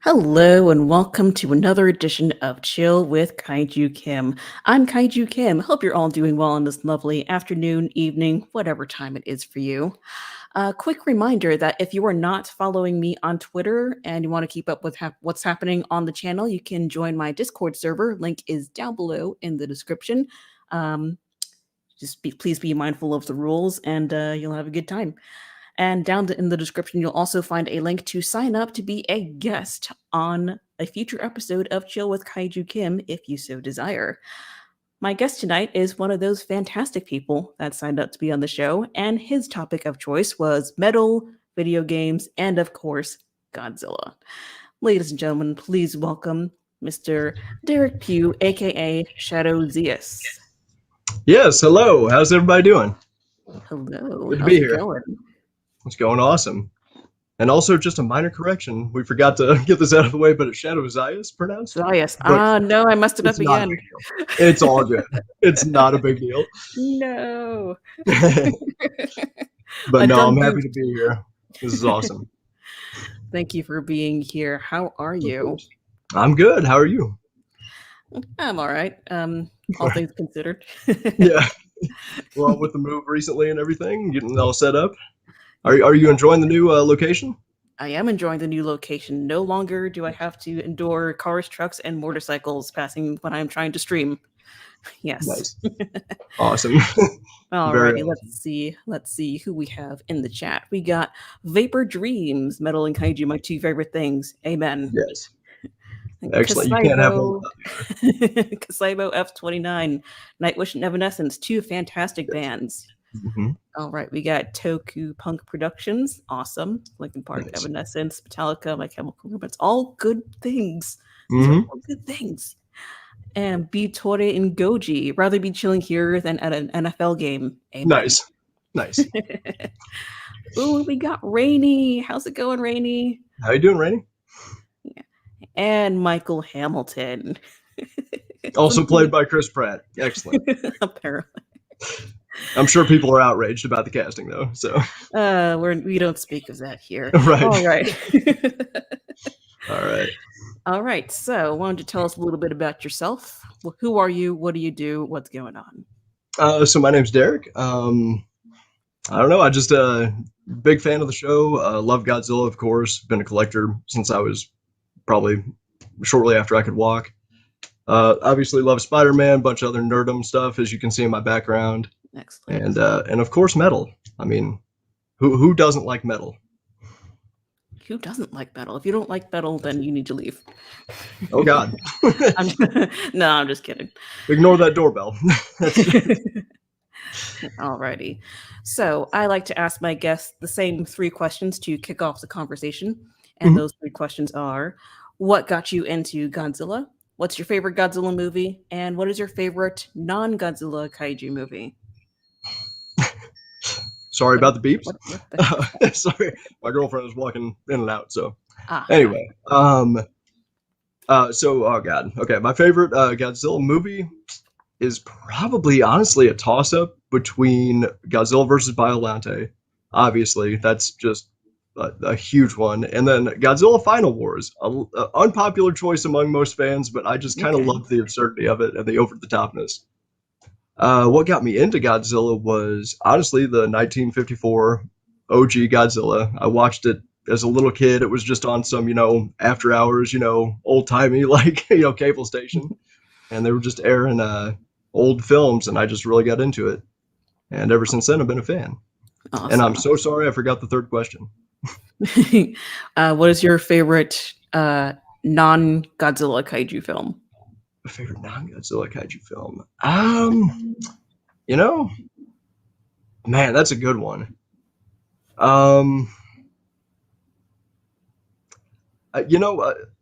Hello and welcome to another edition of Chill with Kaiju Kim. I'm Kaiju Kim. Hope you're all doing well on this lovely afternoon, evening, whatever time it is for you. A quick reminder that if you are not following me on Twitter and you want to keep up with what's happening on the channel, you can join my Discord server. Link is down below in the description. Please be mindful of the rules and you'll have a good time. And down in the description, you'll also find a link to sign up to be a guest on a future episode of Chill with Kaiju Kim, if you so desire. My guest tonight is one of those fantastic people that signed up to be on the show, and his topic of choice was metal, video games, and of course, Godzilla. Ladies and gentlemen, please welcome Mr. Derek Pugh, aka Shadow Zeus. Yes, hello. How's everybody doing? Hello. Good to How's be it here. going? It's going awesome. And also, just a minor correction. We forgot to get this out of the way, but it's Shadow Zeus pronounced. Zeus. But No, I messed it up again. It's all good. It's not a big deal. No. But no, I'm happy to be here. This is awesome. Thank you for being here. How are you? I'm good. How are you? I'm all right. All things considered. Yeah. Well, with the move recently and everything, getting all set up. Are you enjoying the new location? I am enjoying the new location. No longer do I have to endure cars, trucks, and motorcycles passing when I'm trying to stream. Yes. Nice. Awesome. Alrighty, let's see who we have in the chat. We got Vapor Dreams, Metal and Kaiju, my two favorite things. Amen. Yes. Excellent. You can't have one. Kasaibo F29, Nightwish and Evanescence, two fantastic bands. Mm-hmm. All right, we got Toku Punk Productions, awesome. Linkin Park, nice. Evanescence, Metallica, My Chemical Romance, all good things. Mm-hmm. All good things. And Bitore and Goji, rather be chilling here than at an NFL game. Amen. Nice. Ooh, we got Rainy. How's it going, Rainy? How you doing, Rainy? Yeah. And Michael Hamilton. Also played by Chris Pratt. Excellent. Apparently. I'm sure people are outraged about the casting, though. So we don't speak of that here. Right. All right. So, why don't you tell us a little bit about yourself? Who are you? What do you do? What's going on? So my name's Derek. I don't know. I just big fan of the show. Love Godzilla, of course. Been a collector since I was probably shortly after I could walk. Obviously love Spider-Man, bunch of other nerdum stuff, as you can see in my background. Excellent. And of course metal. I mean, who doesn't like metal? Who doesn't like metal? If you don't like metal, then you need to leave. Oh God. No, I'm just kidding. Ignore that doorbell. Alrighty. So I like to ask my guests the same three questions to kick off the conversation. And those three questions are: what got you into Godzilla? What's your favorite Godzilla movie? And what is your favorite non-Godzilla kaiju movie? Sorry about the beeps. Sorry, my girlfriend is walking in and out. So anyway, oh God. Okay, my favorite Godzilla movie is probably honestly a toss-up between Godzilla versus Biollante. Obviously, that's just a huge one. And then Godzilla Final Wars, an unpopular choice among most fans, but I just kind of loved the absurdity of it and the over-the-topness. What got me into Godzilla was honestly the 1954 OG Godzilla. I watched it as a little kid. It was just on some, after hours, old-timey, cable station. And they were just airing old films, and I just really got into it. And ever since then, I've been a fan. Awesome. And I'm so sorry I forgot the third question. What is your favorite non-Godzilla kaiju film? My favorite non-Godzilla kaiju film? Man, that's a good one.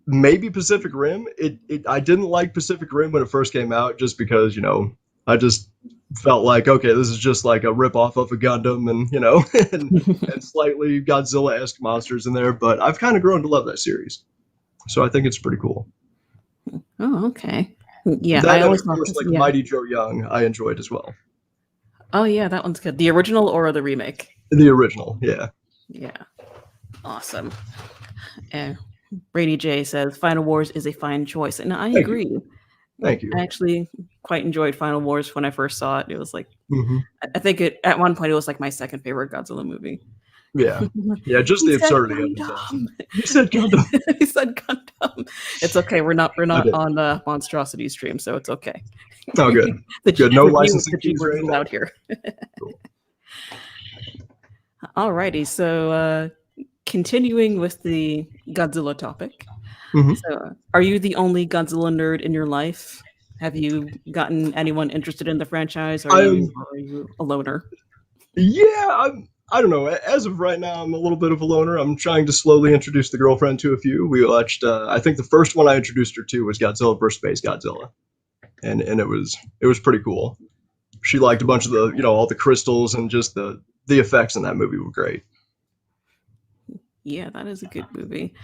Maybe Pacific Rim. I didn't like Pacific Rim when it first came out, just because, I just felt like, okay, this is just like a rip off of a Gundam, and and slightly Godzilla-esque monsters in there. But I've kind of grown to love that series, so I think it's pretty cool. Oh, okay. Yeah, That I and always of thought course this. like Yeah. Mighty Joe Young, I enjoyed as well. Oh, yeah, that one's good. The original or the remake? The original, yeah. Yeah. Awesome. And Brady J says Final Wars is a fine choice, and I Thank you. agree. Thank you. I actually quite enjoyed Final Wars when I first saw it. It was like, Mm-hmm. I think at one point it was like my second favorite Godzilla movie. Yeah. Yeah, just He the said absurdity of it is awesome. You said Gundam. He said Gundam. It's okay. We're not I did. on the monstrosity stream, so it's okay. Oh, good. The Good. No G licensing fees word or is anything. allowed here. Cool. Alrighty, so continuing with the Godzilla topic. Mm-hmm. So, are you the only Godzilla nerd in your life? Have you gotten anyone interested in the franchise? Or are you a loner? Yeah, I don't know. As of right now, I'm a little bit of a loner. I'm trying to slowly introduce the girlfriend to a few. We watched. I think the first one I introduced her to was Godzilla vs. Space Godzilla, and it was pretty cool. She liked a bunch of the all the crystals, and just the effects in that movie were great. Yeah, that is a good movie.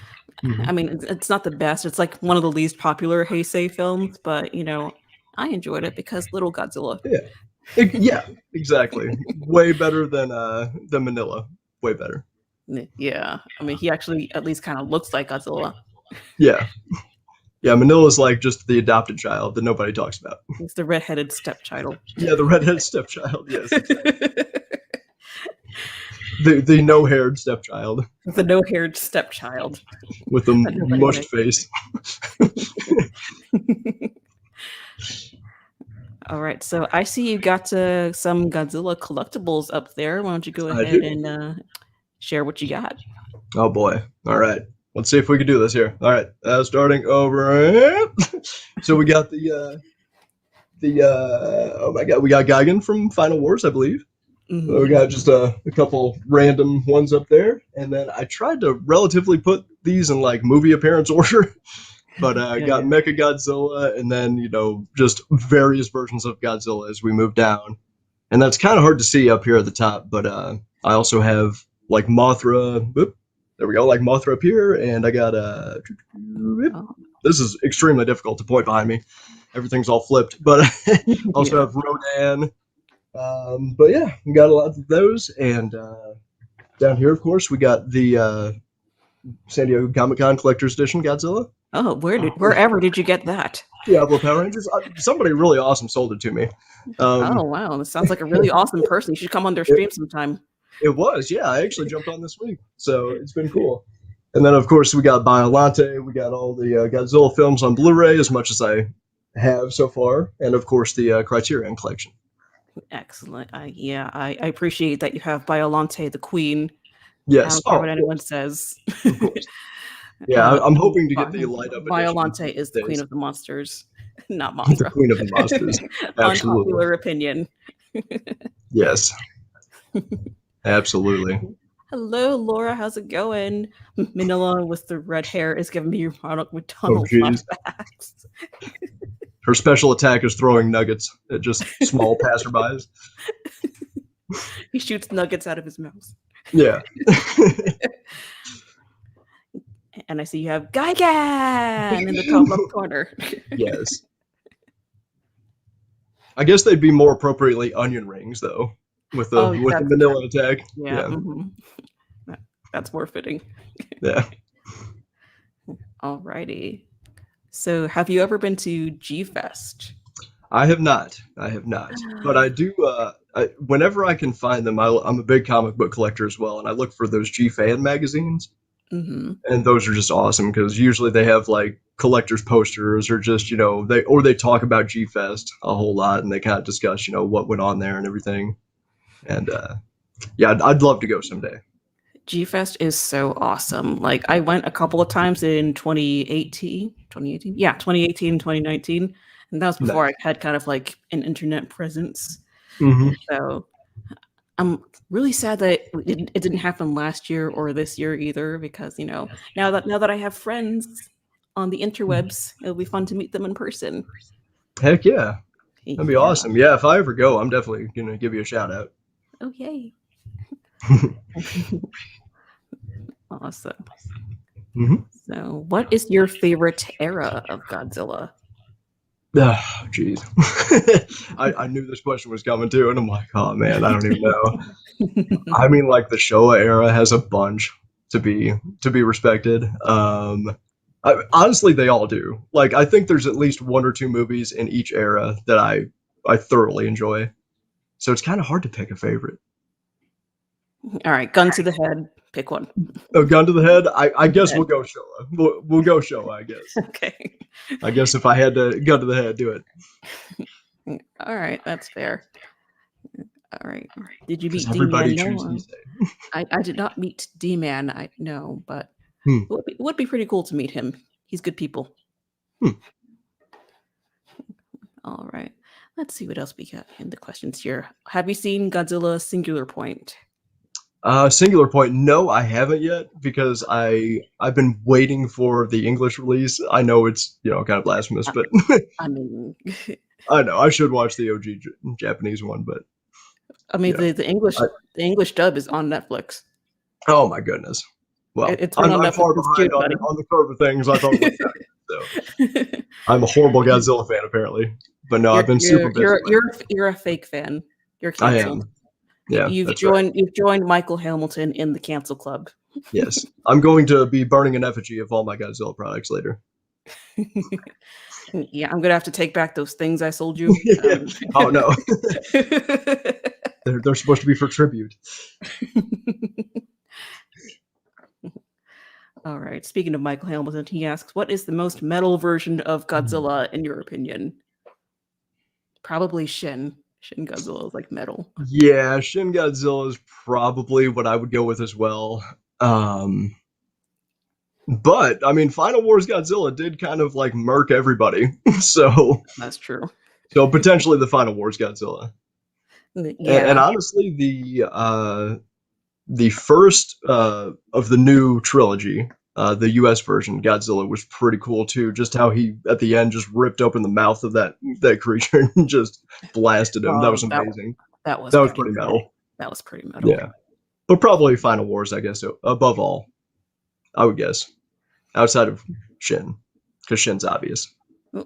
Mm-hmm. I mean, it's not the best. It's like one of the least popular Heisei films, but I enjoyed it because Little Godzilla. Yeah, yeah, exactly. Way better than Manila. Way better. Yeah, I mean, he actually at least kind of looks like Godzilla. Yeah, yeah. Manila's like just the adopted child that nobody talks about. It's the redheaded stepchild. Yeah, the redheaded stepchild. Yes. Exactly. The no-haired stepchild. The no-haired stepchild With the mushed face. All right, so I see you got some Godzilla collectibles up there. Why don't you go ahead and share what you got? Oh boy! All right, let's see if we can do this here. All right, starting over. So we got the oh my god, we got Gigan from Final Wars, I believe. Mm-hmm. We got just a couple random ones up there, and then I tried to relatively put these in like movie appearance order. But I got Mechagodzilla, and then just various versions of Godzilla as we move down, and that's kind of hard to see up here at the top. But I also have like Mothra. Whoop, there we go, like Mothra up here, and I got This is extremely difficult to point behind me. Everything's all flipped, but also have Rodan. But yeah, we got a lot of those, and down here, of course, we got the San Diego Comic-Con Collector's Edition Godzilla. Oh, wherever did you get that? Diablo Power Rangers. Somebody really awesome sold it to me. Oh wow, this sounds like a really awesome person. You should come on their stream sometime. It was, yeah. I actually jumped on this week, so it's been cool. And then, of course, we got Biolante. We got all the Godzilla films on Blu-ray, as much as I have so far, and of course the Criterion collection. Excellent. I appreciate that you have Biolante, the Queen. Yes. I don't care what anyone says. Of course. Yeah, I'm hoping to get the light up. Biolante is the Queen of the Monsters, not Mothra. The Queen of the Monsters. Absolutely. Unpopular opinion. Yes. Absolutely. Hello, Laura. How's it going? Manila with the red hair is giving me Ronald McDonald flashbacks. Her special attack is throwing nuggets at just small passerbys. He shoots nuggets out of his mouth. Yeah. And I see you have Gigan in the top left corner. Yes. I guess they'd be more appropriately onion rings, though, with the vanilla attack. Yeah. Mm-hmm. That's more fitting. Yeah. Alrighty. So, have you ever been to G-Fest? I have not. But I do. Whenever I can find them, I'm a big comic book collector as well, and I look for those G-Fan magazines. Mm-hmm. And those are just awesome because usually they have like collectors posters or just they talk about G-Fest a whole lot, and they kind of discuss what went on there and everything. And yeah, I'd love to go someday. G-Fest is so awesome. Like I went a couple of times in 2018. Yeah, 2018, 2019. And that was before I had kind of like an internet presence. Mm-hmm. So I'm really sad that it didn't happen last year or this year either, because now that I have friends on the interwebs, it'll be fun to meet them in person. Heck yeah. That'd be awesome. Yeah, if I ever go, I'm definitely gonna give you a shout out. Oh, yay. Awesome. Mm-hmm. So, what is your favorite era of Godzilla? Oh, jeez. I knew this question was coming too, and I'm like, oh man, I don't even know. I mean, like the Showa era has a bunch to be respected. Honestly, they all do. Like, I think there's at least one or two movies in each era that I thoroughly enjoy. So it's kind of hard to pick a favorite. All right, gun to the head. Pick one. Oh, gun to the head. I guess we'll go Showa. We'll go Showa. I guess. Okay. I guess if I had to gun to the head, do it. All right, that's fair. All right. Did you meet everybody D-Man? chooses No, I did not meet D-Man. I know, but Hmm. it would be pretty cool to meet him. He's good people. All right. Let's see what else we got in the questions here. Have you seen Godzilla Singular Point? Singular Point. No, I haven't yet because I've been waiting for the English release. I know it's kind of blasphemous, but I mean, I know I should watch the OG Japanese one, but I mean the English dub is on Netflix. Oh my goodness! Well, it's I'm far behind on the curve of things. I thought it was so. I'm a horrible Godzilla fan apparently, but no, I've been super busy. You're a fake fan. You're canceled. I am. Yeah, you've joined Michael Hamilton in the cancel club. Yes, I'm going to be burning an effigy of all my Godzilla products later. Yeah, I'm gonna have to take back those things I sold you. Oh no, they're supposed to be for tribute. All right. Speaking of Michael Hamilton, he asks, "What is the most metal version of Godzilla in your opinion?" Probably Shin. Shin Godzilla is like metal. Yeah, Shin Godzilla is probably what I would go with as well. But I mean, Final Wars Godzilla did kind of like murk everybody, so that's true. So potentially the Final Wars Godzilla. Yeah, and honestly, the first of the new trilogy, the U.S. version Godzilla, was pretty cool too. Just how he at the end just ripped open the mouth of that creature and just blasted him. That was amazing. That was pretty metal. That was pretty metal. Yeah, but probably Final Wars, I guess. Above all, I would guess, outside of Shin, because Shin's obvious.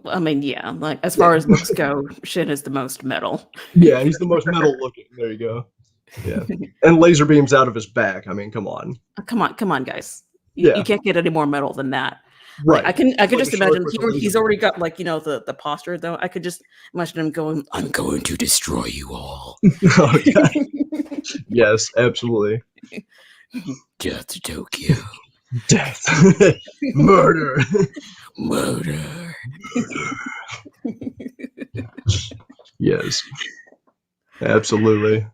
I mean, yeah, like as far as looks go, Shin is the most metal. Yeah, he's the most metal looking. There you go. Yeah, and laser beams out of his back. I mean, come on. Come on, guys. You can't get any more metal than that. Right. Like, I could just imagine he's already got like the posture though. I could just imagine him going, "I'm going to destroy you all." Oh, yeah. Yes, absolutely. Death to Tokyo. Death. Murder. Murder. Yes. Absolutely.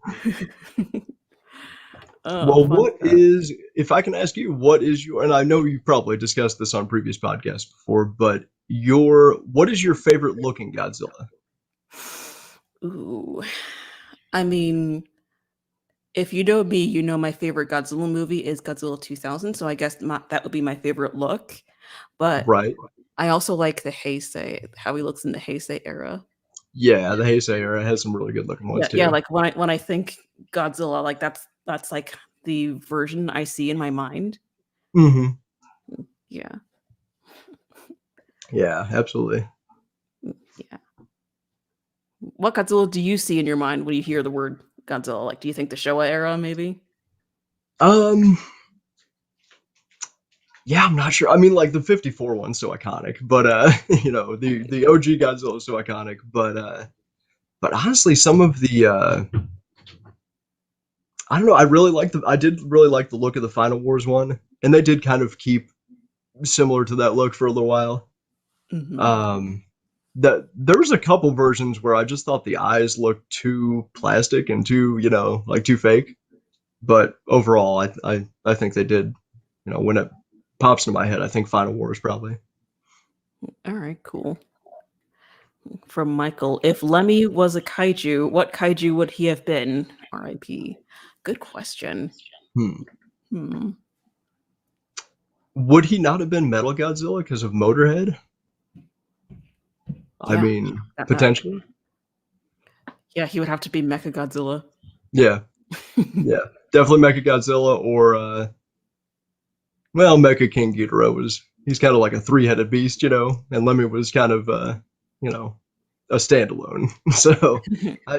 Well, if I can ask you, what is your, and I know you've probably discussed this on previous podcasts before, but what is your favorite looking Godzilla? Ooh. I mean, if you know me, you know my favorite Godzilla movie is Godzilla 2000, so I guess that would be my favorite look. But right. I also like the Heisei, how he looks in the Heisei era. Yeah, the Heisei era has some really good looking ones too. Yeah, like when I think Godzilla, like that's like the version I see in my mind. Mm-hmm. Yeah. Yeah, absolutely. Yeah. What Godzilla do you see in your mind when you hear the word Godzilla? Like, do you think the Showa era, maybe? Yeah, I'm not sure. I mean, like the 54 one's so iconic, but the OG Godzilla is so iconic. But honestly, some of the I don't know. I did really like the look of the Final Wars one, and they did kind of keep similar to that look for a little while. Mm-hmm. There was a couple versions where I just thought the eyes looked too plastic and too too fake. But overall, I think they did. When it pops into my head, I think Final Wars probably. All right, cool. From Michael, if Lemmy was a kaiju, what kaiju would he have been? R.I.P. Good question. Would he not have been Metal Godzilla because of Motorhead? Yeah, I mean, potentially. Yeah, he would have to be Mecha Godzilla. Yeah, yeah, definitely Mecha Godzilla or Mecha King Ghidorah he's kind of like a three-headed beast, and Lemmy was kind of you know a standalone. So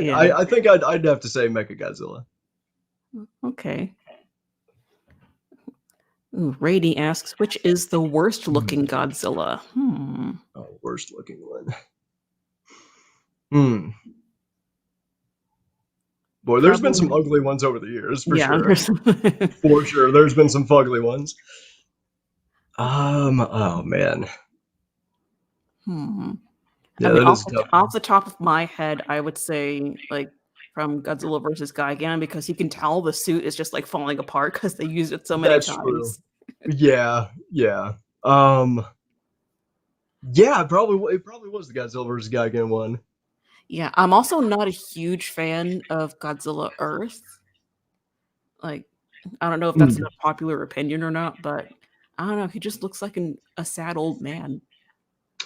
Yeah. I think I'd have to say Mecha Godzilla. Okay. Ooh, Rady asks, which is the worst looking Godzilla? Oh, worst looking one. Boy, there's been some ugly ones over the years, for sure. For sure, there's been some fugly ones. Oh man. Yeah, I mean, off the top of my head, I would say like from Godzilla versus Gigan, because you can tell the suit is just like falling apart because they used it so many times. True. Yeah. Yeah, it probably was the Godzilla vs. Gigan one. Yeah, I'm also not a huge fan of Godzilla Earth. Like, I don't know if that's a popular opinion or not, but I don't know. He just looks like a sad old man.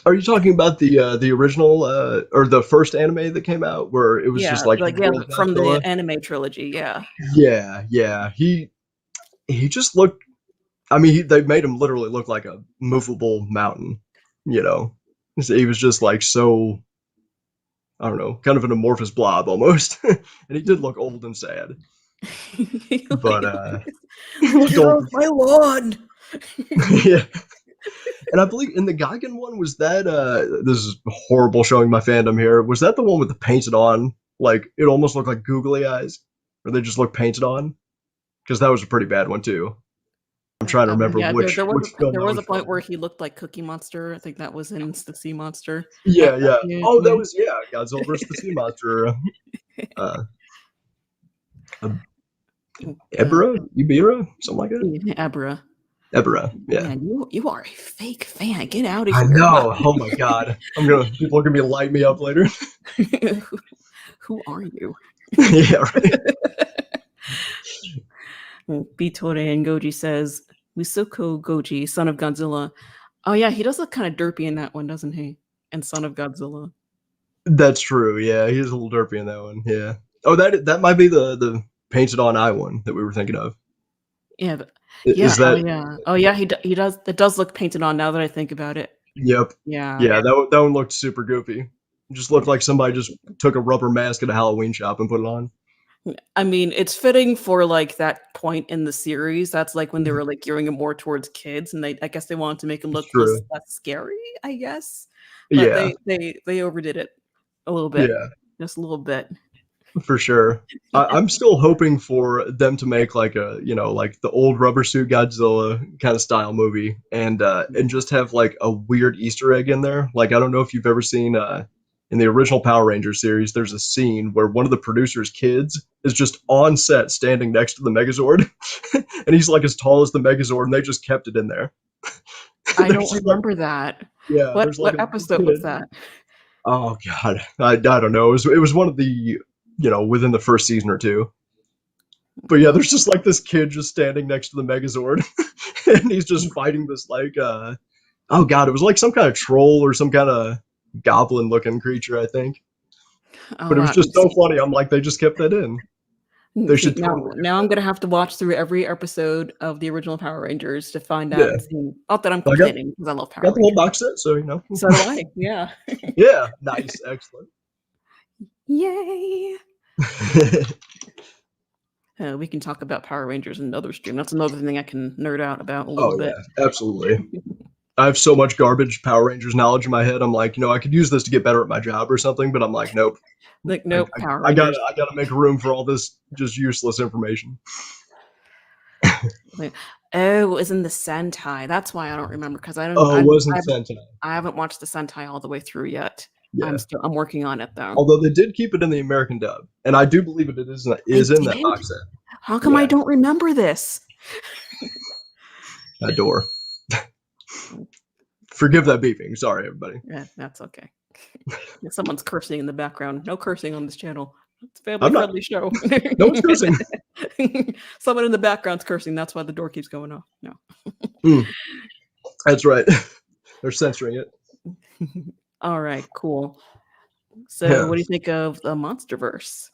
Are you talking about the original or the first anime that came out where it was just like from the anime trilogy? Yeah. Yeah. He just looked. I mean, they made him literally look like a movable mountain. He was just like so. I don't know, kind of an amorphous blob almost, and he did look old and sad. But my lawn. Yeah. And I believe in the Gigan one, was that this is horrible showing my fandom here, was that the one with the painted on, like it almost looked like googly eyes, or they just look painted on? Because that was a pretty bad one too. I'm trying to remember which there was a point where he looked like Cookie Monster. I think that was in the Sea Monster. Yeah. Oh, that was Godzilla vs. the Sea Monster. Ibira, something like that. Ebra, yeah. Man, you are a fake fan. Get out of here. I know. Oh my god. People are gonna be light me up later. Who are you? Yeah, right. Bitore and Goji says, Misoko Goji, son of Godzilla. Oh yeah, he does look kind of derpy in that one, doesn't he? And son of Godzilla. That's true. Yeah, he's a little derpy in that one. Yeah. Oh, that might be the painted on eye one that we were thinking of. Yeah. Is that? Oh yeah. He does. It does look painted on now that I think about it. Yep. Yeah. Yeah. That one looked super goofy. It just looked like somebody just took a rubber mask at a Halloween shop and put it on. I mean, it's fitting for like that point in the series. That's like when they were like gearing it more towards kids, and I guess they wanted to make him look less scary. I guess. But yeah. They overdid it a little bit. Yeah. Just a little bit. For sure. I'm still hoping for them to make like like the old rubber suit Godzilla kind of style movie, and just have like a weird Easter egg in there. Like, I don't know if you've ever seen in the original Power Rangers series, there's a scene where one of the producer's kids is just on set standing next to the Megazord, and he's like as tall as the Megazord, and they just kept it in there. I don't remember that. Yeah. What episode was that? Oh god, I don't know. It was one of the within the first season or two. But yeah, there's just like this kid just standing next to the Megazord, and he's just fighting this like oh god, it was like some kind of troll or some kind of goblin looking creature, I think. But it was just so funny. I'm like, they just kept that in. They should now I'm gonna have to watch through every episode of the original Power Rangers to find out. Not that I'm complaining, because I love Power Rangers. Got the whole box set, so So do I. Yeah. Yeah. Nice. Excellent. Yay. We can talk about Power Rangers in another stream. That's another thing I can nerd out about a little bit. Yeah, absolutely. I have so much garbage Power Rangers knowledge in my head. I'm like, I could use this to get better at my job or something, but I'm like, nope. Like, nope. Power Rangers. I gotta make room for all this just useless information. It was in the Sentai. That's why I don't remember, because I don't. It wasn't Sentai. I haven't watched the Sentai all the way through yet. Yeah. I'm working on it though. Although they did keep it in the American dub, and I do believe it is in that box set. How come I don't remember this? That door. Forgive that beeping. Sorry, everybody. Yeah, that's okay. Someone's cursing in the background. No cursing on this channel. It's a family-friendly show. No one's cursing. Someone in the background's cursing. That's why the door keeps going off. No. That's right. They're censoring it. All right, cool. So, Yeah. what do you think of the MonsterVerse?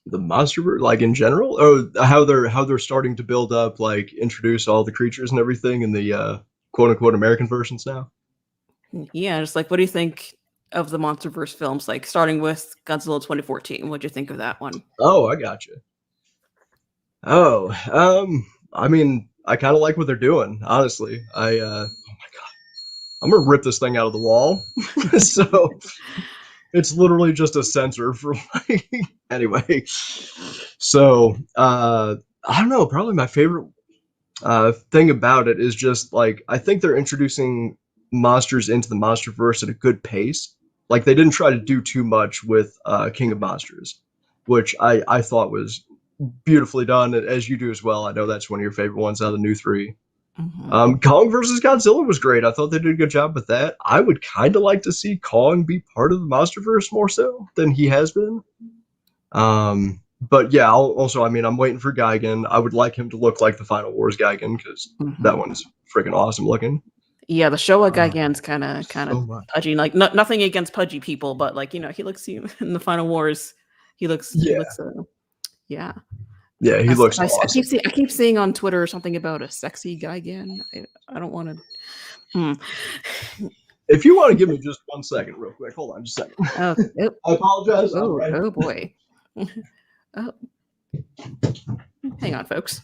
The monster, like in general, or how they're starting to build up, like introduce all the creatures and everything in the quote unquote American versions now. Yeah, just like what do you think of the MonsterVerse films? Like starting with Godzilla 2014, what'd you think of that one? Oh, I got you. Oh, I mean, I kind of like what they're doing, honestly. Oh my god, I'm gonna rip this thing out of the wall. So it's literally just a sensor for like. Anyway, so I don't know. Probably my favorite thing about it is just like I think they're introducing monsters into the MonsterVerse at a good pace. Like they didn't try to do too much with King of Monsters, which I thought was beautifully done, as you do as well. I know that's one of your favorite ones out of the new three. Kong versus Godzilla was great. I thought they did a good job with that. I would kind of like to see Kong be part of the MonsterVerse more so than he has been. But yeah, I mean, I'm waiting for Gigan. I would like him to look like the Final Wars Gigan because that one's freaking awesome looking. Yeah, the Showa Gigan's kind of So pudgy. Like nothing against pudgy people, but like he looks in the Final Wars. He looks. Yeah. Yeah. Yeah, he looks awesome. I keep seeing on Twitter something about a sexy Gigan. I don't want to. If you want to give me just 1 second, real quick, hold on, just a second. Oh, I apologize. oh boy. Oh, hang on, folks.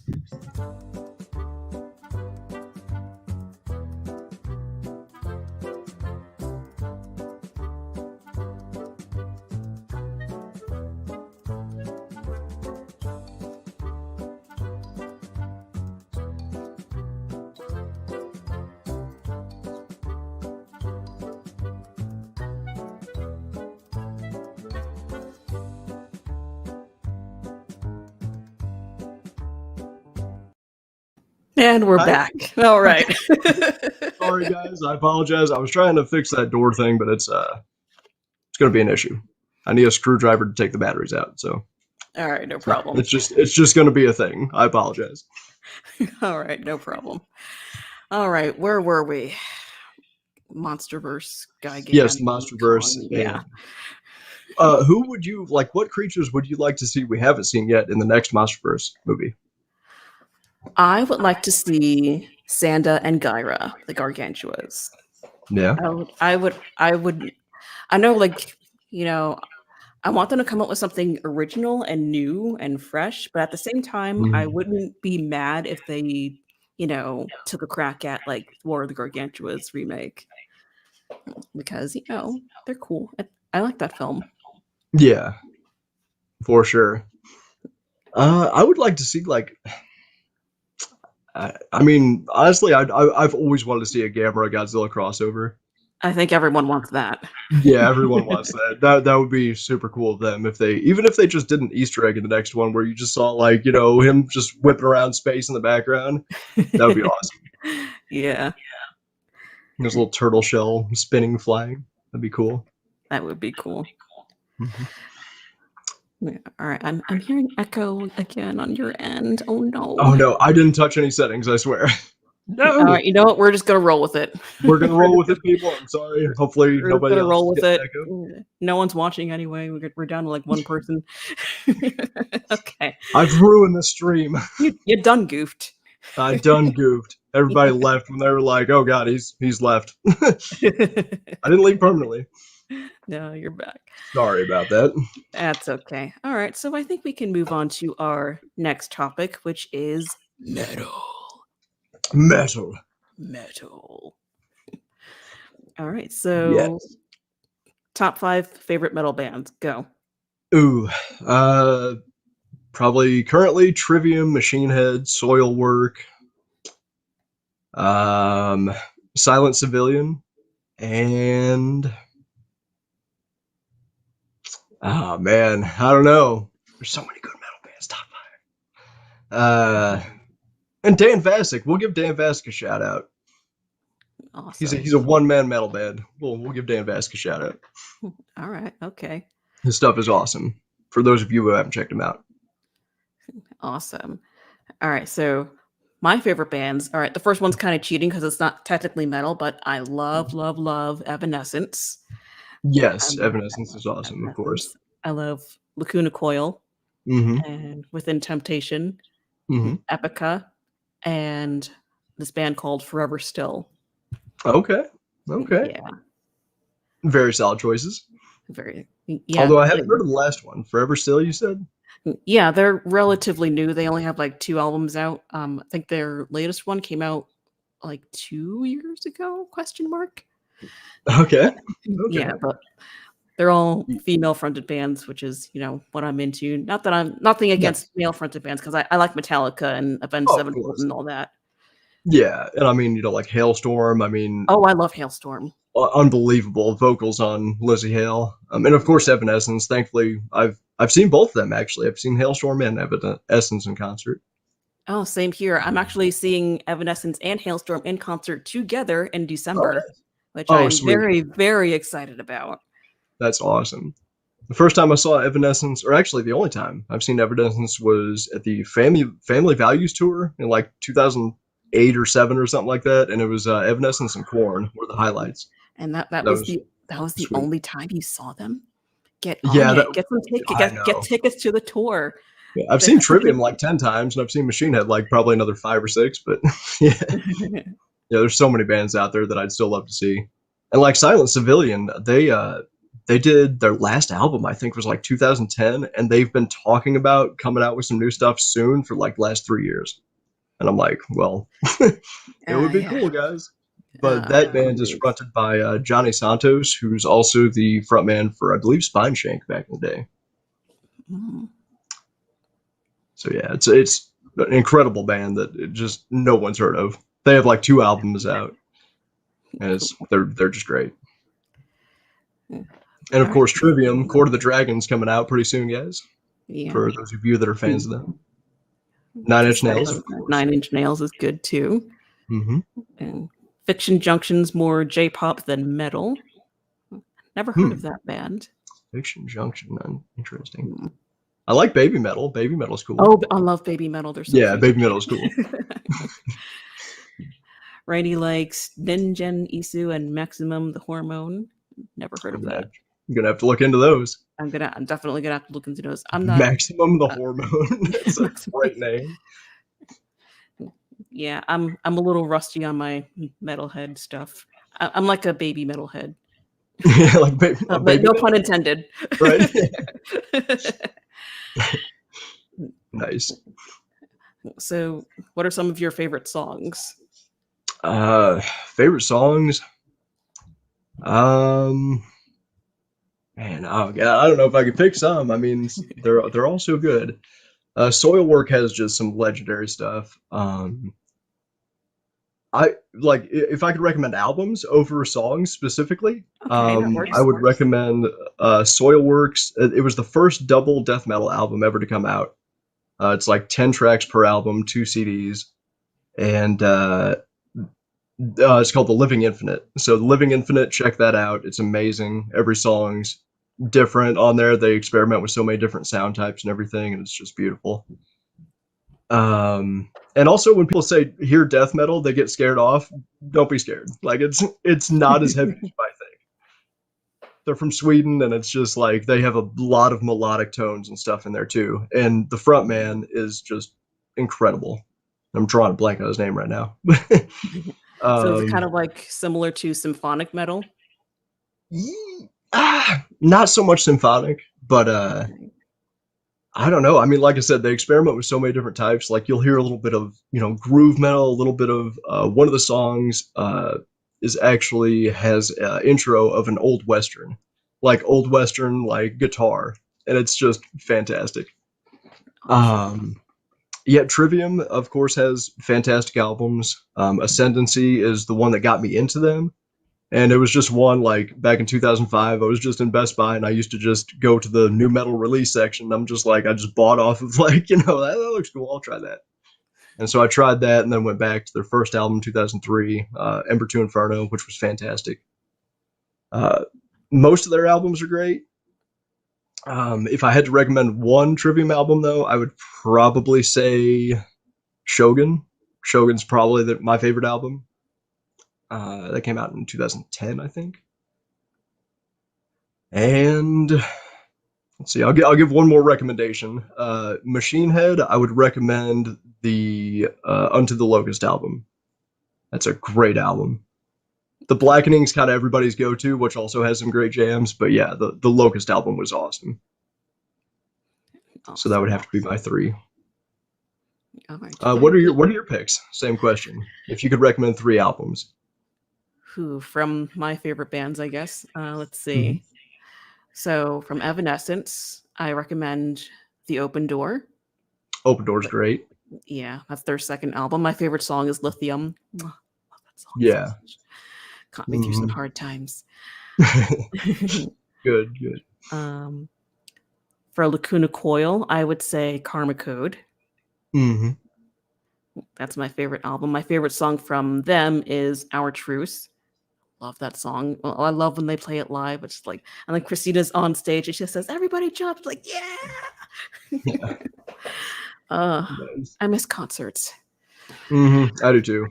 And we're back. All right. Sorry, guys. I apologize. I was trying to fix that door thing, but it's going to be an issue. I need a screwdriver to take the batteries out. So, all right, no problem. It's just going to be a thing. I apologize. All right, no problem. All right, where were we? MonsterVerse, Gigan. Yes, MonsterVerse. Yeah. Who would you like? What creatures would you like to see we haven't seen yet in the next MonsterVerse movie? I would like to see Sanda and Gyra, the Gargantuas. Yeah. I would. I know, like, I want them to come up with something original and new and fresh, but at the same time, I wouldn't be mad if they, took a crack at like War of the Gargantuas remake because they're cool. I like that film. Yeah, for sure. I would like to see like. I mean, honestly, I've always wanted to see a Gamera Godzilla crossover. I think everyone wants that. Yeah, everyone wants that. That would be super cool of them if they just did an Easter egg in the next one where you just saw like him just whipping around space in the background. That would be awesome. Yeah. There's a little turtle shell spinning flying. That'd be cool. That would be cool. Mm-hmm. Yeah, all right, I'm hearing echo again on your end. Oh no. Oh no, I didn't touch any settings, I swear. No. All right, you know what? We're just gonna roll with it. We're gonna roll with it, people. I'm sorry. Hopefully nobody else roll with it. Echo. No one's watching anyway. We're down to like one person. Okay. I've ruined the stream. You done goofed. I done goofed. Everybody left when they were like, "Oh God, he's left." I didn't leave permanently. No, you're back. Sorry about that. That's okay. All right, so I think we can move on to our next topic, which is metal. All right, so yes. Top 5 favorite metal bands. Go. Ooh, probably currently Trivium, Machine Head, Soilwork, Silent Civilian, and oh man, I don't know. There's so many good metal bands. Top 5. And Dan Vasic. We'll give Dan Vasic a shout out. Awesome. He's a one-man metal band. We'll give Dan Vasic a shout out. All right. Okay. His stuff is awesome. For those of you who haven't checked him out. Awesome. All right. So my favorite bands. All right. The first one's kind of cheating because it's not technically metal, but I love Evanescence. Yes, Evanescence is awesome, of course. I love Lacuna Coil Mm-hmm. and Within Temptation, Mm-hmm. Epica, and this band called Forever Still. Okay. Okay. Yeah, Very solid choices. very. Yeah, Although I haven't heard of the last one. Forever Still, you said? yeah, they're relatively new. They only have like 2 albums out. I think their latest one came out like 2 years ago? Question mark. Okay. Yeah, Okay. but they're all female-fronted bands, which is what I'm into. Not that I'm nothing against Nice. male-fronted bands because I like Metallica and Avenged Oh, of Sevenfold course. and all that. Yeah, and I mean, like Hailstorm. I mean, Oh, I love Hailstorm. unbelievable vocals on Lizzie Hale, and of course Evanescence. Thankfully, I've seen both of them actually. I've seen Hailstorm and Evanescence in concert. Oh, same here. I'm actually seeing Evanescence and Hailstorm in concert together in Oh, December, nice. which Oh, I'm sweet. very, very excited about. That's awesome. The first time I saw Evanescence, or actually the only time I've seen Evanescence, was at the Family Values tour in like 2008 or seven or something like that, and it was Evanescence and Corn were the highlights. And that That was was the sweet. only time you saw them. Get on Yeah, that it. Get some ticket. I Get know. tickets to the tour. Yeah, I've seen Trivium like 10 times, and I've seen Machine Head like probably another five or six. But yeah, yeah, there's so many bands out there that I'd still love to see. And like Silent Civilian, they did their last album, I think was like 2010, and they've been talking about coming out with some new stuff soon for like the last 3 years. And I'm like, well, it would be Yeah. cool, guys. But that I'm band is really fronted by Johnny Santos, who's also the frontman for, I believe, Spineshank back in the day. mm, So yeah, it's an incredible band that just no one's heard of. They have like 2 albums out, and they're just great. mm. And All of right. course, Trivium, Court of the Dragon's coming out pretty soon, guys. Yeah. For those of you that are fans of them, Nine Inch Excited Nails, about of that. course. 9 Inch Nails is good too. Mm-hmm. And Fiction Junction's more J-pop than metal. Never heard of that band. Fiction Junction, interesting. Hmm. I like Baby Metal. Baby Metal's cool. Oh, I love Baby Metal. They're so Yeah, cute. Baby Metal's cool. Rainy likes Ningen Isu and Maximum the Hormone. Never heard of that. I'm gonna have to look into those. I'm definitely gonna have to look into those. I'm not Maximum the Hormone. That's a great name. Yeah, I'm a little rusty on my metalhead stuff. I'm like a baby metalhead. Yeah, like baby But baby no metal, pun intended. right? Nice. So, what are some of your favorite songs? Favorite songs. Man, oh god, I don't know if I could pick some. I mean, they're all so good. Soilwork has just some legendary stuff. I like if I could recommend albums over songs specifically. Okay, that I works. would recommend Soilworks. It was the first double death metal album ever to come out. It's like 10 tracks per album, 2 CDs, and it's called The Living Infinite. So The Living Infinite, check that out. It's amazing. Every song's different on there. They experiment with so many different sound types and everything, and it's just beautiful. And also when people say hear death metal, they get scared off. Don't be scared. Like it's not as heavy as you might think. They're from Sweden, and it's just like they have a lot of melodic tones and stuff in there too. And the front man is just incredible. I'm drawing a blank on his name right now. So, is it kind um, of like similar to symphonic metal? Not so much symphonic, but Okay. I don't know. I mean, like I said, they experiment with so many different types. Like you'll hear a little bit of groove metal, a little bit of one of the songs is actually has intro of an old western, like old western like guitar, and it's just fantastic. Awesome. Yeah, Trivium, of course, has fantastic albums. Ascendancy is the one that got me into them. And it was just one like back in 2005. I was just in Best Buy and I used to just go to the new metal release section. I'm just like, I just bought off of like, that looks cool. I'll try that. And so I tried that and then went back to their first album, 2003, Ember to Inferno, which was fantastic. Most of their albums are great. If I had to recommend one Trivium album, though, I would probably say Shogun. Shogun's probably my favorite album. That came out in 2010, I think. And let's see, I'll give one more recommendation. Machine Head, I would recommend the Unto the Locust album. That's a great album. The Blackening's kind of everybody's go-to, which also has some great jams. But yeah, the Locust album was awesome. So that would have to be my 3. All right. What are your picks? Same question. If you could recommend 3 albums. Who from my favorite bands, I guess. Let's see. Mm-hmm. So from Evanescence, I recommend The Open Door. Open Door's great. Yeah, that's their second album. My favorite song is Lithium. Love that song. Yeah. Caught me through some hard times. Good. For Lacuna Coil, I would say Karma Code. Mm-hmm. That's my favorite album. My favorite song from them is Our Truce. Love that song. Well, I love when they play it live. It's like, and then Christina's on stage and she says, "Everybody jump!" Like, yeah. Nice. I miss concerts. Mm-hmm. I do too.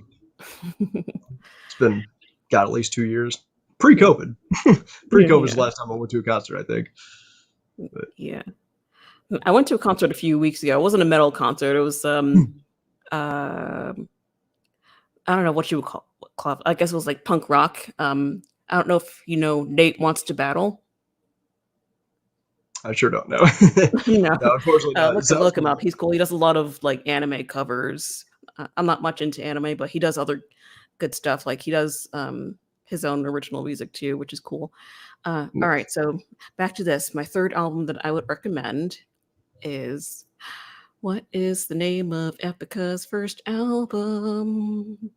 It's been at least 2 years. Pre-COVID. Pre-COVID was the last time I went to a concert, I think. But. Yeah. I went to a concert a few weeks ago. It wasn't a metal concert. It was I don't know what you would call it. I guess it was like punk rock. I don't know if you know Nate Wants to Battle. I sure don't know. No, unfortunately not. Look him up. He's cool. He does a lot of like anime covers. I'm not much into anime, but he does other good stuff. Like he does his own original music too, which is cool. All right, so back to this. My third album that I would recommend is, what is the name of Epica's first album?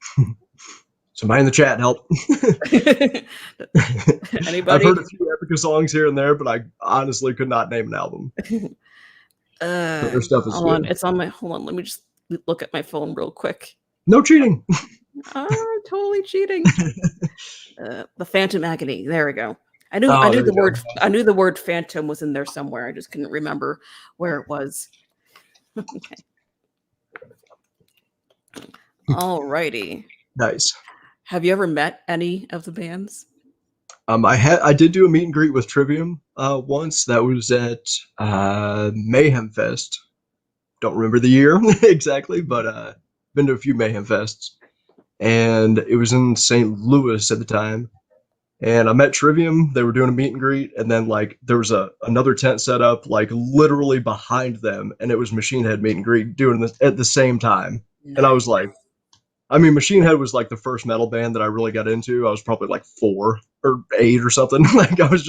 Somebody in the chat, help. Anybody? I've heard a few Epica songs here and there, but I honestly could not name an album. Their stuff is good. It's on my, hold on, let me just look at my phone real quick. No cheating. Totally cheating. The Phantom Agony. There we go. I knew the word phantom was in there somewhere. I just couldn't remember where it was. Okay. Alrighty. Nice. Have you ever met any of the bands? I did do a meet and greet with Trivium once. That was at Mayhem Fest. Don't remember the year exactly, but been to a few Mayhem Fests. And it was in St. Louis at the time. And I met Trivium. They were doing a meet and greet, and then like there was another tent set up like literally behind them, and it was Machine Head meet and greet doing this at the same time. Nice. And I was like, I mean, Machine Head was like the first metal band that I really got into. I was probably like 4 or 8 or something. Like I was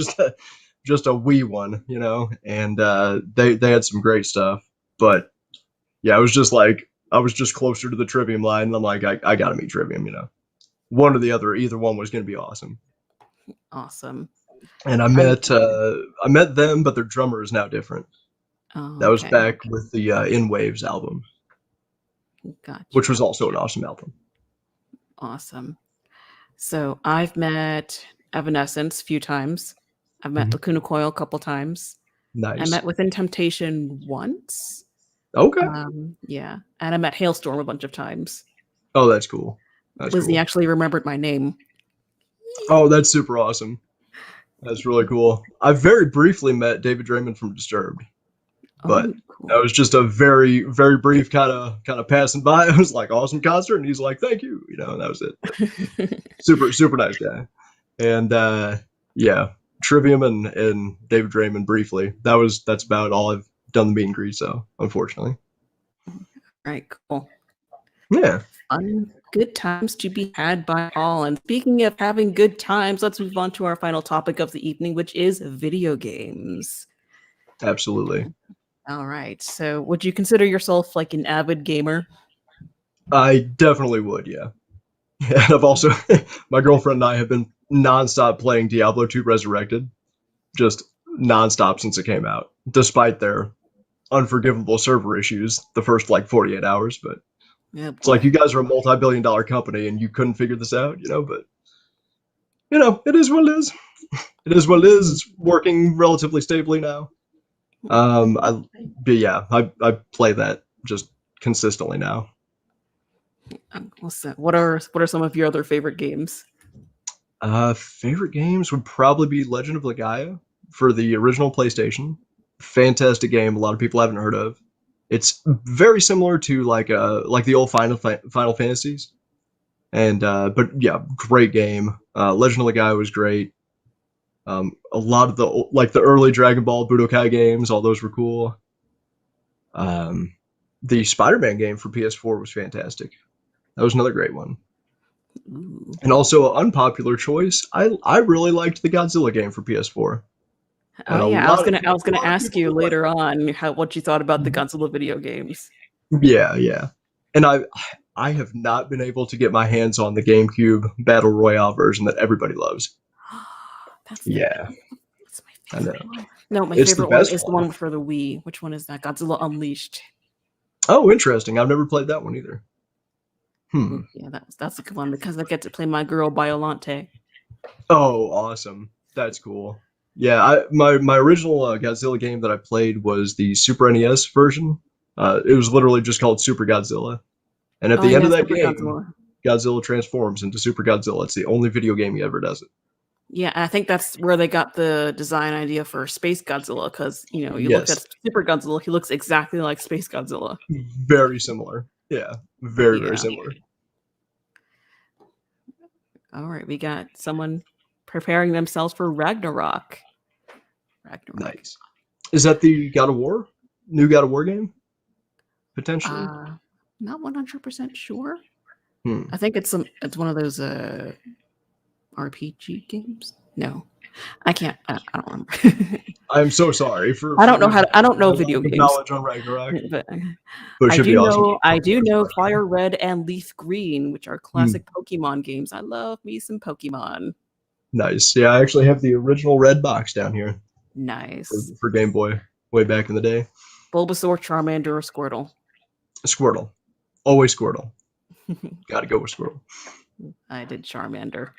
just a wee one, you know. And they had some great stuff, but yeah, I was just closer to the Trivium line. And I'm like, I gotta meet Trivium, you know. One or the other, either one was gonna be awesome. Awesome. And I met them, but their drummer is now different. Oh, that was back with the In Waves album. Gotcha. Which was also an awesome album. Awesome. So I've met Evanescence a few times. I've met Lacuna Coil a couple times. Nice. I met Within Temptation once. Okay. Yeah. And I met Hailstorm a bunch of times. Oh, that's cool. Lizzie actually remembered my name. Oh, that's super awesome. That's really cool. I very briefly met David Draymond from Disturbed, but cool. That was just a very, very brief kind of passing by. I was like, awesome concert, and he's like, thank you, you know, and that was it. super nice guy. And yeah, Trivium and David Draymond briefly. That's about all I've done the meet and greet. So unfortunately. All right, cool. Yeah. Fun, good times to be had by all. And speaking of having good times, let's move on to our final topic of the evening, which is video games. Absolutely. All right. So would you consider yourself like an avid gamer? I definitely would, yeah. And I've also, my girlfriend and I have been nonstop playing Diablo 2 Resurrected. Just nonstop since it came out, despite their unforgivable server issues the first like 48 hours, but yeah, it's like you guys are a multi-billion-dollar company and you couldn't figure this out, you know, but you know, it is what it is. It is what it is. It's working relatively stably now. I play that just consistently now. What are some of your other favorite games? Favorite games would probably be Legend of Legaia for the original PlayStation. Fantastic game. A lot of people haven't heard of. It's very similar to like the old Final Fantasies, and but yeah, great game. Legend of the Guy was great. A lot of the early Dragon Ball Budokai games, all those were cool. The Spider-Man game for PS4 was fantastic. That was another great one. Ooh. And also an unpopular choice. I really liked the Godzilla game for PS4. Oh yeah, I was gonna ask you later on what you thought about the Godzilla video games. Yeah. And I have not been able to get my hands on the GameCube Battle Royale version that everybody loves. That's my favorite one. No, my it's favorite one is the one for the Wii. Which one is that? Godzilla Unleashed. Oh, interesting. I've never played that one either. Yeah, that's a good one because I get to play my girl Biolante. Oh, awesome. That's cool. Yeah, my original Godzilla game that I played was the Super NES version. It was literally just called Super Godzilla. And at the end of that game, Godzilla transforms into Super Godzilla. It's the only video game he ever does it. Yeah, I think that's where they got the design idea for Space Godzilla, because you look at Super Godzilla, he looks exactly like Space Godzilla. Very similar. Yeah, very similar. All right, we got someone preparing themselves for Ragnarok. Nice. Is that the God of War? New God of War game? Potentially? Not 100% sure. I think it's one of those RPG games. No, I can't. I don't remember. I'm so sorry for. I don't know video games. Knowledge on Ragnarok. But it should be awesome. I do know Fire Red and Leaf Green, which are classic Pokemon games. I love me some Pokemon. Nice. Yeah, I actually have the original red box down here. Nice. For Game Boy, way back in the day. Bulbasaur, Charmander, or Squirtle? Squirtle. Always Squirtle. Gotta go with Squirtle. I did Charmander.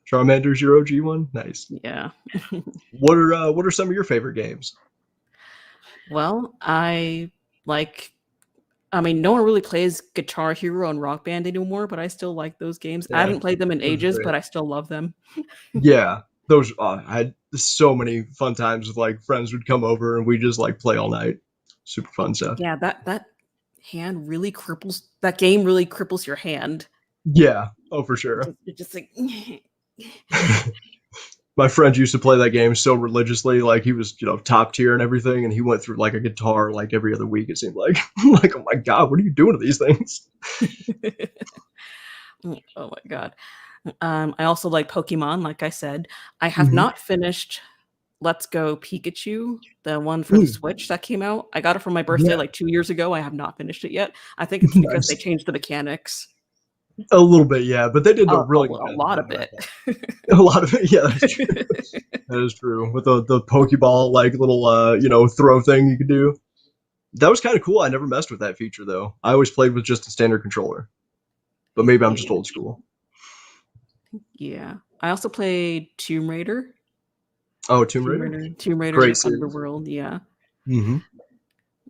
Charmander's your OG one? Nice. Yeah. What are some of your favorite games? Well, no one really plays Guitar Hero and Rock Band anymore, but I still like those games. Yeah, I haven't played them in ages, but I still love them. Yeah. Those I had so many fun times with like friends would come over and we just like play all night. Super fun stuff. Yeah, that hand really cripples that game really cripples your hand. Yeah. Oh, for sure. It's just like my friend used to play that game so religiously, like he was, top tier and everything, and he went through like a guitar like every other week, it seemed like. I'm like, oh my god, what are you doing to these things? Oh my god. I also like Pokemon, like I said. I have not finished Let's Go Pikachu, the one for the Switch that came out. I got it for my birthday like 2 years ago. I have not finished it yet. I think it's because they changed the mechanics. A little bit, yeah, but they did a lot of it. A lot of it, yeah, that's true. That is true. With the Pokeball like little throw thing you could do. That was kind of cool. I never messed with that feature though. I always played with just a standard controller. But maybe I'm just old school. Yeah. I also played Tomb Raider. Oh, Tomb Raider. Tomb Raider Underworld, yeah. Mm-hmm.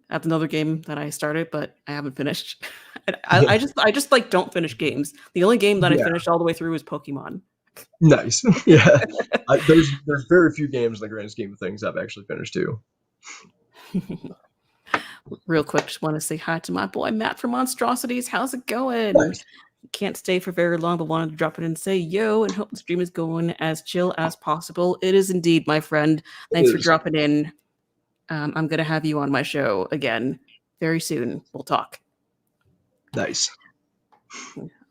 That's another game that I started, but I haven't finished. I just like don't finish games. The only game that I finished all the way through was Pokemon. Nice. Yeah. There's very few games in the grand scheme of things I've actually finished too. Real quick, just want to say hi to my boy Matt from Monstrosities. How's it going? Nice. Can't stay for very long, but wanted to drop it and say yo and hope the stream is going as chill as possible. It is indeed, my friend. Thanks for dropping in. I'm going to have you on my show again very soon. We'll talk. Nice.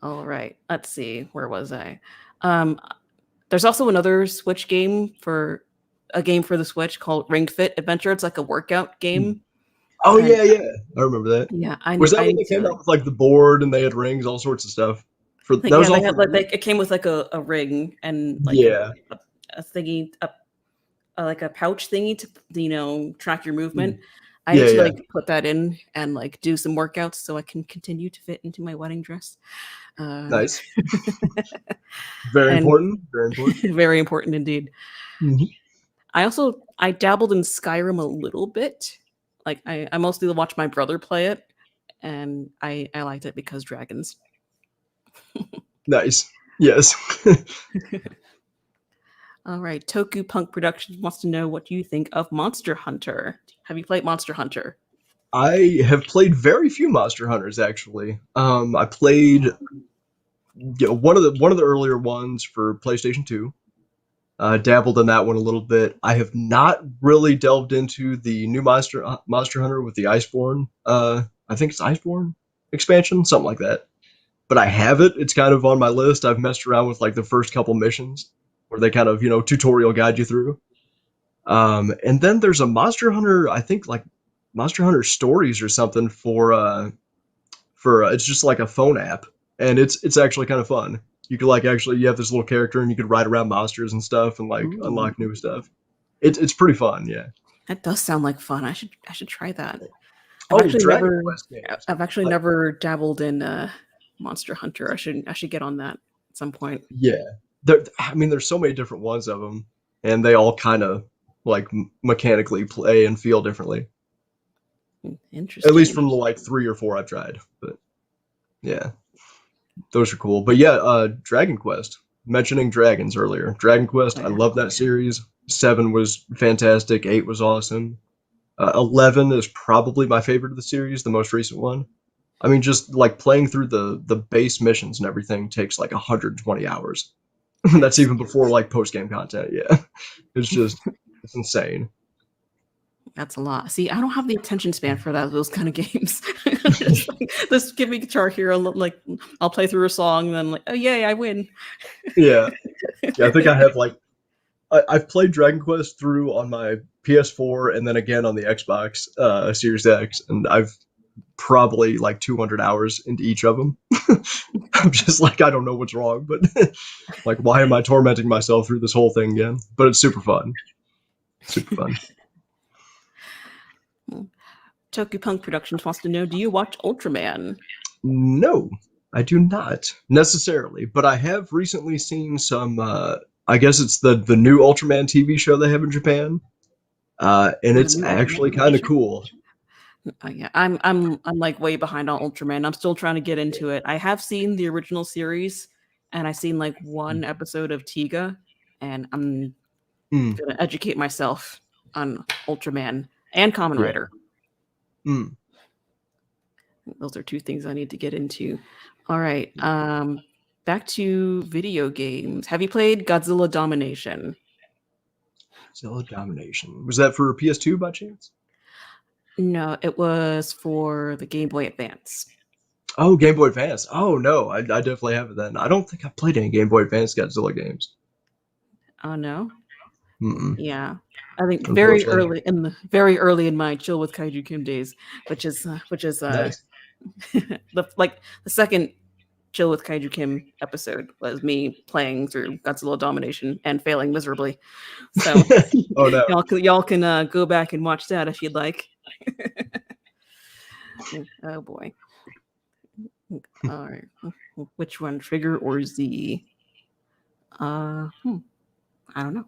All right. Let's see. Where was I? There's also another Switch game for the Switch called Ring Fit Adventure. It's like a workout game. Oh, yeah. I remember that. Yeah. Was that when they came out with like the board and they had rings, all sorts of stuff? It came with like a ring and like a thingy, like a pouch thingy to track your movement. I need to put that in and like do some workouts so I can continue to fit into my wedding dress. Nice. Very important. Very important indeed. Mm-hmm. I dabbled in Skyrim a little bit. Like I mostly watched my brother play it, and I liked it because dragons. Nice. Yes. All right. Toku Punk Productions wants to know what you think of Monster Hunter. Have you played Monster Hunter? I have played very few Monster Hunters actually. I played one of the earlier ones for PlayStation 2. Dabbled in that one a little bit. I have not really delved into the new Monster Hunter with the Iceborne. I think it's Iceborne expansion, something like that. But I have it. It's kind of on my list. I've messed around with like the first couple missions where they kind of tutorial guide you through. And then there's a Monster Hunter, I think like Monster Hunter Stories or something for it's just like a phone app, and it's actually kind of fun. You could like actually you have this little character and you could ride around monsters and stuff and like unlock new stuff. It's pretty fun, yeah. That does sound like fun. I should try that. Dragon Quest games. I've actually never dabbled in Monster Hunter. I should get on that at some point. Yeah, I mean, there's so many different ones of them, and they all kind of like mechanically play and feel differently. Interesting. At least from the like 3 or 4 I've tried, but yeah, those are cool. But yeah, Dragon Quest. Mentioning dragons earlier, Dragon Quest. I love that series. 7 was fantastic. 8 was awesome. 11 is probably my favorite of the series, the most recent one. I mean, just like playing through the base missions and everything takes like 120 hours. That's even before like post game content. Yeah, it's insane. That's a lot. See, I don't have the attention span for those kind of games. Just give me Guitar Hero. Like I'll play through a song, and then like, oh yay, I win. Yeah, I think I have like I've played Dragon Quest through on my PS4 and then again on the Xbox Series X, and I've probably like 200 hours into each of them. I'm just like, I don't know what's wrong, but like, why am I tormenting myself through this whole thing again? But it's super fun. Super fun. Toku Punk Productions wants to know, do you watch Ultraman? No, I do not necessarily, but I have recently seen some, I guess it's the new Ultraman TV show they have in Japan. And it's actually kind of cool. Yeah, I'm like way behind on Ultraman. I'm still trying to get into it. I have seen the original series, and I've seen like one episode of Tiga, and I'm gonna educate myself on Ultraman and Kamen Rider. Those are 2 things I need to get into. All right, back to video games. Have you played Godzilla Domination? Godzilla Domination. Was that for PS2 by chance? No, it was for the Game Boy Advance. Oh, Game Boy Advance. Oh no, I definitely have it then. I don't think I've played any Game Boy Advance Godzilla games. Oh no. Mm-mm. Yeah, I think very early in my Chill with Kaiju Kim days, which is nice. the second Chill with Kaiju Kim episode was me playing through Godzilla Domination and failing miserably. So oh no, y'all can go back and watch that if you'd like. Oh boy. All right, which one, Trigger or Z? I don't know.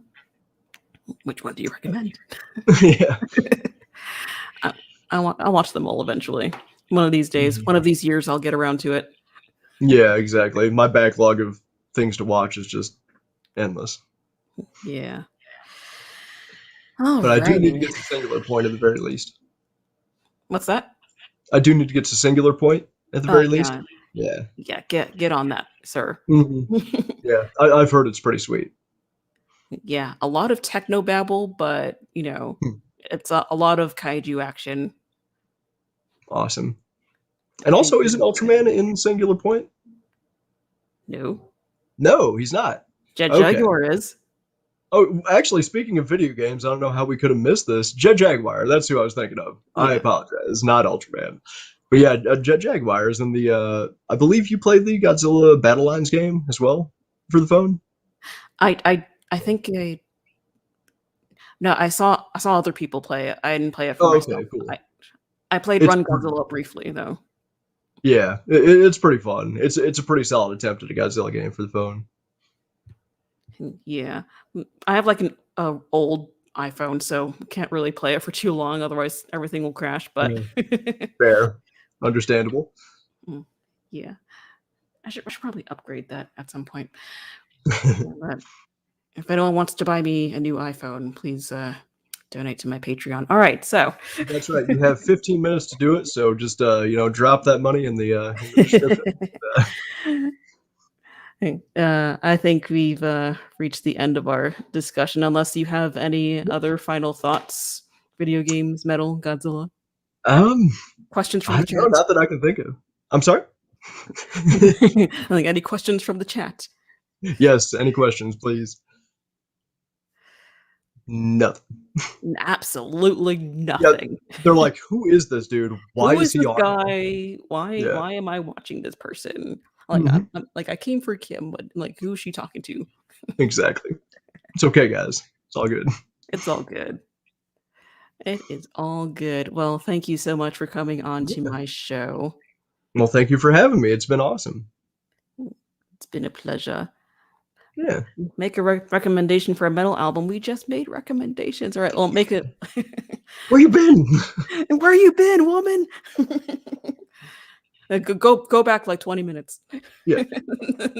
Which one do you recommend? Yeah. I'll watch them all eventually. One of these days, one of these years, I'll get around to it. Yeah, exactly. My backlog of things to watch is just endless. Yeah. But I do need to get to Singular Point at the very least. What's that? I do need to get to Singular Point at the very least. Yeah. Yeah, get on that, sir. Mm-hmm. Yeah, I've heard it's pretty sweet. Yeah, a lot of techno babble, but it's a lot of kaiju action. Awesome. And also, isn't Ultraman in Singular Point? No, he's not. Jet Jaguar is. Oh, actually, speaking of video games, I don't know how we could have missed this. Jet Jaguar, that's who I was thinking of. Yeah. I apologize, not Ultraman. But yeah, Jet Jaguar is in the, I believe you played the Godzilla Battle Lines game as well for the phone? I think no, I saw other people play it. I didn't play it for myself. Okay, cool. I played Run Godzilla briefly, though. Yeah, it's pretty fun. It's a pretty solid attempt at a Godzilla game for the phone. Yeah, I have like an old iPhone, so can't really play it for too long. Otherwise, everything will crash. But fair, understandable. Yeah, I should probably upgrade that at some point. If anyone wants to buy me a new iPhone, please donate to my Patreon. All right, so That's right. You have 15 minutes to do it, so just drop that money in the description. I think we've reached the end of our discussion. Unless you have any other final thoughts, video games, metal, Godzilla. Questions from the chat? No, not that I can think of. I'm sorry. Like any questions from the chat? Yes. Any questions, please? Nothing. Absolutely nothing. Yeah, they're like, who is this dude? Why Who is he this on guy? Why? Yeah. Why am I watching this person? Like, I'm like, I came for Kim, but like, who is she talking to? Exactly. It's okay, guys. It's all good. It's all good. It is all good. Well, thank you so much for coming on to my show. Well, thank you for having me. It's been awesome. It's been a pleasure. Yeah. Make a recommendation for a metal album. We just made recommendations. All right. Well, make it. Where you been? Where you been, woman? Go back like 20 minutes. Yeah.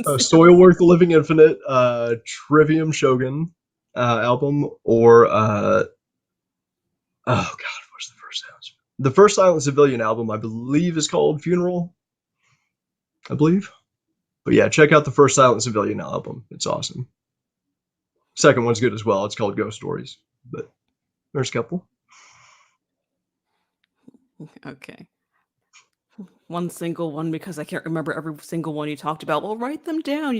Soilwork the Living Infinite, Trivium Shogun album, or oh god, what's the first sounds? The first Silent Civilian album, I believe, is called Funeral. I believe. But yeah, check out the first Silent Civilian album. It's awesome. Second one's good as well. It's called Ghost Stories. But there's a couple. Okay. One single one, because I can't remember every single one you talked about. Well, write them down.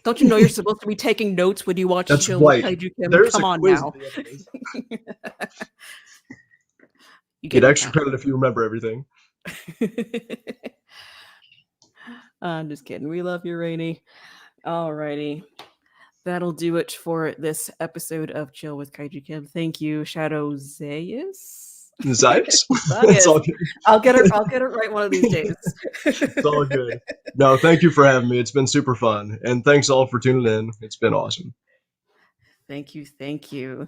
Don't you know you're supposed to be taking notes when you watch That's Chill right. with Kaiju Kim? There's Come a on quiz now. You get extra credit if you remember everything. I'm just kidding. We love you, Rainy. Alrighty. That'll do it for this episode of Chill with Kaiju Kim. Thank you, Shadow Zayas. Zayas? I'll get it right one of these days. It's all good. No, thank you for having me. It's been super fun. And thanks all for tuning in. It's been awesome. Thank you.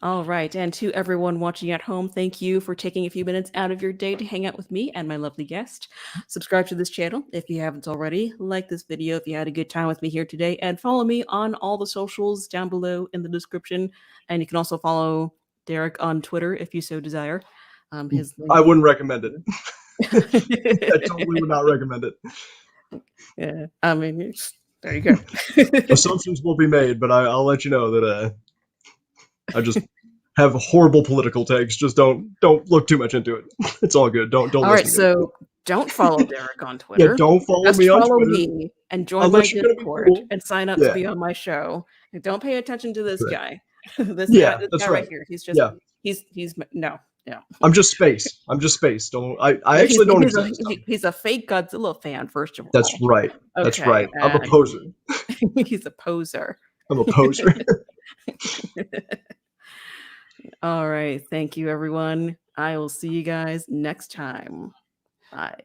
All right. And to everyone watching at home, thank you for taking a few minutes out of your day to hang out with me and my lovely guest. Subscribe to this channel if you haven't already. Like this video if you had a good time with me here today. And follow me on all the socials down below in the description. And you can also follow Derek on Twitter if you so desire. His link. I wouldn't recommend it. I totally would not recommend it. Yeah, I mean, there you go. Assumptions will be made, but I'll let you know that I just have horrible political takes. Just don't look too much into it. It's all good. Don't. All right, so don't follow Derek on Twitter. Yeah, don't follow me on Twitter. Me and join my Discord and sign up to be on my show. And don't pay attention to this guy. This guy right here. He's just he's no. Yeah. I'm just space. Don't I actually don't exist. He's a fake Godzilla fan, first of all. That's right. Okay, that's right. I'm a poser. He's a poser. I'm a poser. All right. Thank you, everyone. I will see you guys next time. Bye.